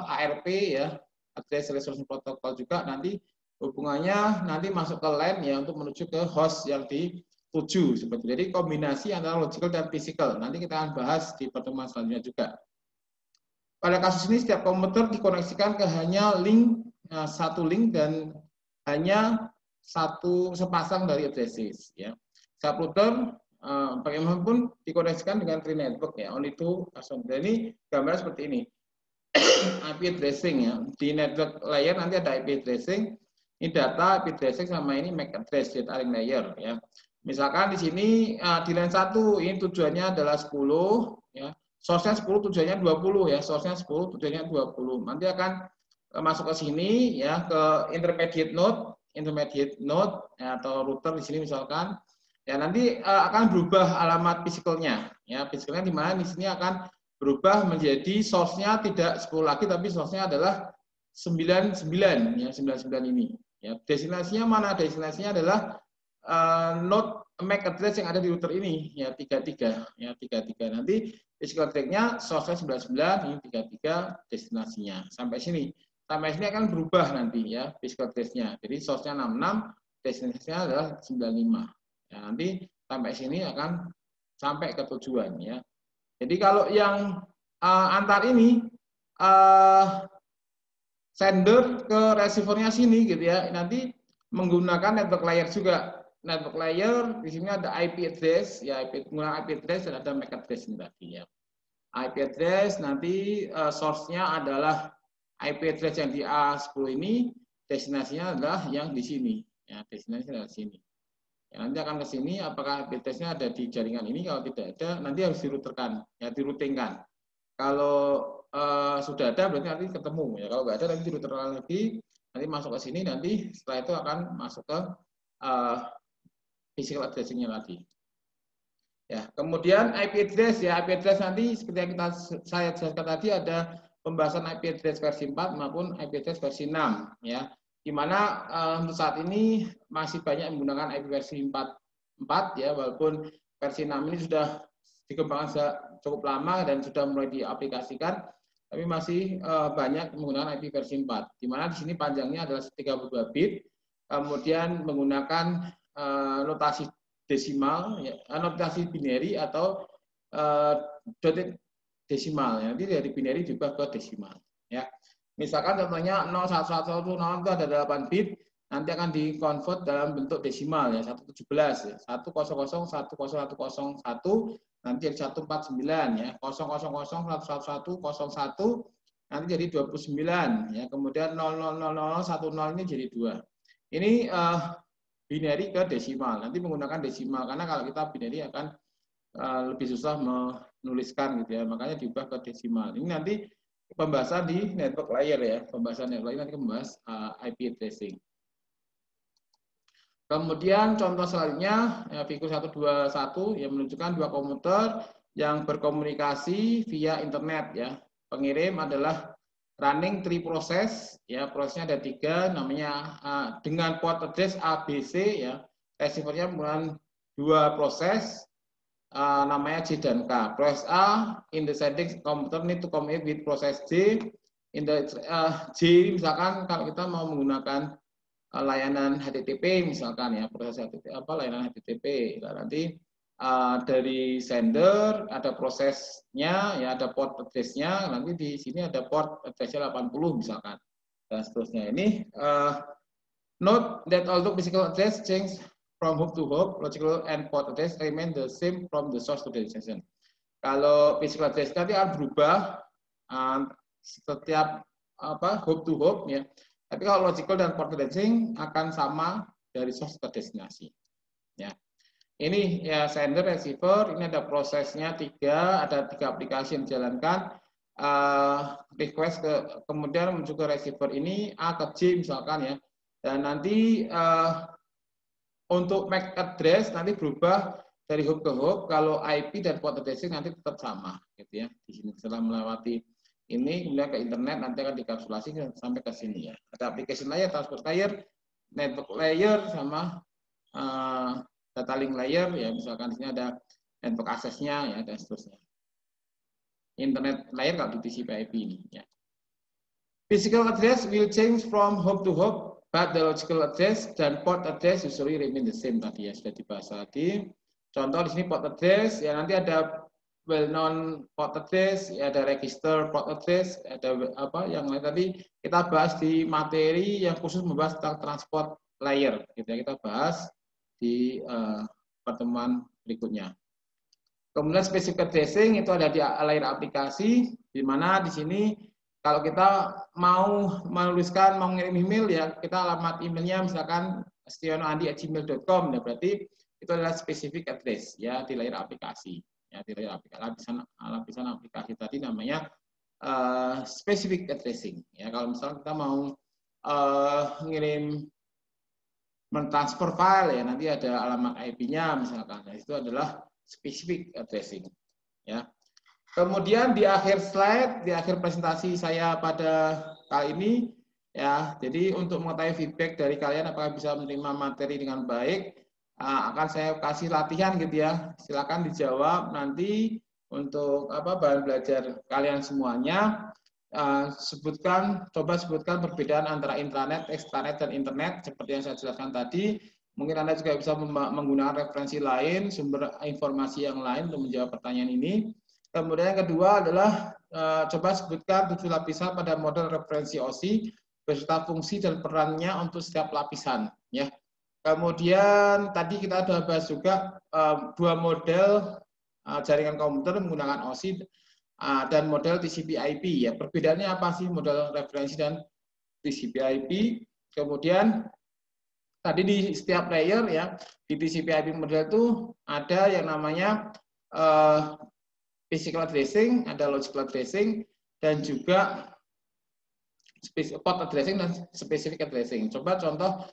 ARP, ya, address resolution protocol juga, nanti hubungannya nanti masuk ke LAN, ya, untuk menuju ke host yang dituju seperti. Jadi kombinasi antara logical dan physical. Nanti kita akan bahas di pertemuan selanjutnya juga. Pada kasus ini setiap komputer dikoneksikan ke hanya satu link dan hanya sepasang dari addresses, ya. Setiap router bagaimanapun dikoneksikan dengan tree network, ya, only two custom. Ini gambar seperti ini. IP addressing, ya, di network layer nanti ada IP addressing. Ini data IP addressing sama ini MAC address data link layer, ya. Misalkan di sini di line 1 ini tujuannya adalah 10, ya. Source-nya 10 tujuannya 20, ya. Source-nya 10 tujuannya 20. Nanti akan masuk ke sini, ya, ke intermediate node, ya, atau router di sini misalkan. Ya, nanti akan berubah alamat fisikalnya, ya. Fisikalnya di mana di sini akan berubah menjadi source-nya tidak 10 lagi, tapi source-nya adalah 99, ya, 99 ini. Ya, destinasinya mana? Destinasinya adalah node MAC address yang ada di router ini, ya, 33, ya, 33. Nanti physical address-nya source-nya 99, ini 33 destinasinya. Sampai sini akan berubah nanti, ya, physical address-nya. Jadi source-nya 66, destinasinya adalah 95. Ya, nanti sampai sini akan sampai ke tujuan, ya. Jadi kalau yang antar ini sender ke receiver-nya sini, gitu, ya, nanti menggunakan network layer juga. Network layer di sini ada IP address, ya, menggunakan IP address dan ada MAC address ini tadi, ya. IP address nanti source-nya adalah IP address yang di A10 ini, destinasinya adalah yang di sini, ya, destinasinya adalah sini. Ya, nanti akan ke sini, apakah IP address-nya ada di jaringan ini? Kalau tidak ada, nanti harus diruterkan, ya, diroutingkan. Kalau sudah ada, berarti nanti ketemu, ya. Kalau nggak ada, nanti diruterkan lagi, nanti masuk ke sini, nanti setelah itu akan masuk ke physical addressing-nya lagi. Ya, kemudian IP address, ya, IP address nanti seperti yang saya jelaskan tadi ada pembahasan IP address versi 4 maupun IP address versi 6, ya. Di mana untuk saat ini masih banyak menggunakan IP versi 4, ya, walaupun versi 6 ini sudah dikembangkan cukup lama dan sudah mulai diaplikasikan, tapi masih banyak menggunakan IP versi 4. Di mana di sini panjangnya adalah 32 bit, kemudian menggunakan notasi desimal, ya, notasi binary atau desimal. Ya. Nanti dari binary diubah ke desimal. Ya. Misalkan contohnya 01110 itu ada 8 bit, nanti akan di-convert dalam bentuk desimal ya, 117 ya. 100101001 nanti jadi 149 ya. 000111101 nanti jadi 29 ya. Kemudian 000010 ini jadi 2. Ini binary ke desimal. Nanti menggunakan desimal karena kalau kita binary akan lebih susah menuliskan gitu ya. Makanya diubah ke desimal. Ini nanti pembahasan di network layer ya. Pembahasan network layer nanti membahas IP addressing. Kemudian contoh selanjutnya figur 121 yang menunjukkan dua komputer yang berkomunikasi via internet ya. Pengirim adalah running tree process ya, prosesnya ada 3 namanya dengan port address ABC ya. Receivernya menggunakan 2 proses namanya J dan K. Proses A in the setting computer need to communicate with process J. In the J misalkan kalau kita mau menggunakan layanan HTTP misalkan ya, proses HTTP layanan HTTP. Nah, nanti dari sender ada prosesnya ya, ada port address-nya, nanti di sini ada port address-nya 80 misalkan. Dan seterusnya. Ini note that although physical address change from hop to hop, logical and port address remain the same from the source to the destination. Kalau physical address nanti akan berubah setiap hop to hop ya. Tapi kalau logical dan port addressing akan sama dari source ke destinasi. Ya. Ini ya sender, receiver, ini ada prosesnya 3, ada 3 aplikasi yang dijalankan. Request kemudian menuju ke receiver ini A ke J misalkan ya. Dan nanti untuk MAC address nanti berubah dari hop ke hop. Kalau IP dan port addressing nanti tetap sama gitu ya. Di sini setelah melewati ini kemudian ke internet nanti akan dikapsulasi sampai ke sini ya. Ada application layer, transport layer, network layer sama data link layer ya. Misalkan di sini ada network access-nya ya dan seterusnya. Internet layer kalau di TCP/IP ini ya. Physical address will change from hop to hop, but the logical address dan port address usually remain the same tadi ya, sudah dibahas tadi. Contoh di sini port address ya, nanti ada well-known port address, ya ada register port address, ada yang lain tadi kita bahas di materi yang khusus membahas tentang transport layer. Kita bahas di pertemuan berikutnya. Kemudian specific addressing itu ada di layer aplikasi, di mana di sini kalau kita mau menuliskan, mau mengirim email ya, kita alamat emailnya misalkan stionoandi@gmail.com ya, berarti itu adalah specific address ya di layer aplikasi. Ya, di lapisan aplikasi tadi namanya specific addressing. Ya, kalau misalnya kita mau mengirim mentransfer file ya, nanti ada alamat IP-nya misalkan. Nah, itu adalah specific addressing. Ya. Kemudian di akhir slide, di akhir presentasi saya pada kali ini ya, jadi untuk mengetahui feedback dari kalian apakah bisa menerima materi dengan baik, akan saya kasih latihan gitu ya. Silakan dijawab nanti untuk bahan belajar kalian semuanya. Coba sebutkan perbedaan antara intranet, extranet, dan internet seperti yang saya jelaskan tadi. Mungkin Anda juga bisa menggunakan referensi lain, sumber informasi yang lain untuk menjawab pertanyaan ini. Kemudian yang kedua adalah coba sebutkan 7 lapisan pada model referensi OSI beserta fungsi dan perannya untuk setiap lapisan. Ya. Kemudian tadi kita sudah bahas juga 2 model jaringan komputer menggunakan OSI dan model TCP/IP. Ya, perbedaannya apa sih model referensi dan TCP/IP? Kemudian tadi di setiap layer ya di TCP/IP model itu ada yang namanya physical addressing, ada logical addressing, dan juga port addressing dan specific addressing. Coba contoh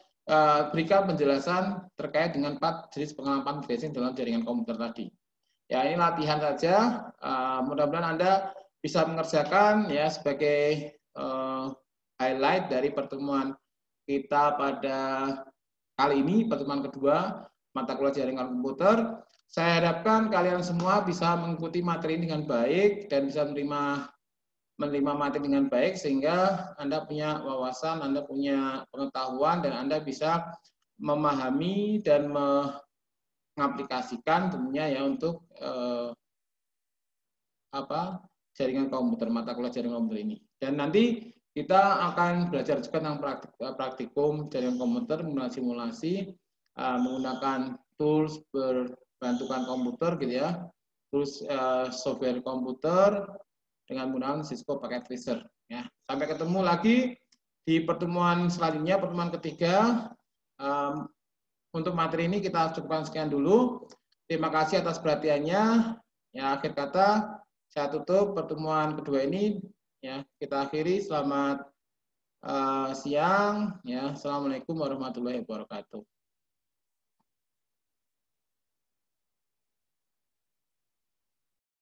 berikan penjelasan terkait dengan 4 jenis pengalaman addressing dalam jaringan komputer tadi. Ya, ini latihan saja. Mudah-mudahan Anda bisa mengerjakan ya sebagai highlight dari pertemuan kita pada kali ini, pertemuan kedua mata kuliah jaringan komputer. Saya harapkan kalian semua bisa mengikuti materi ini dengan baik dan bisa menerima materi dengan baik sehingga Anda punya wawasan, Anda punya pengetahuan, dan Anda bisa memahami dan mengaplikasikan tentunya ya untuk jaringan komputer, mata kuliah jaringan komputer ini. Dan nanti kita akan belajar juga tentang praktikum jaringan komputer, menggunakan simulasi, menggunakan tools berbantukan komputer gitu ya, tools software komputer dengan menggunakan Cisco Packet Tracer. Ya, sampai ketemu lagi di pertemuan selanjutnya, pertemuan ketiga. Untuk materi ini kita cukupkan sekian dulu. Terima kasih atas perhatiannya. Ya, akhir kata saya tutup pertemuan kedua ini. Ya, kita akhiri. Selamat siang. Ya, assalamualaikum warahmatullahi wabarakatuh.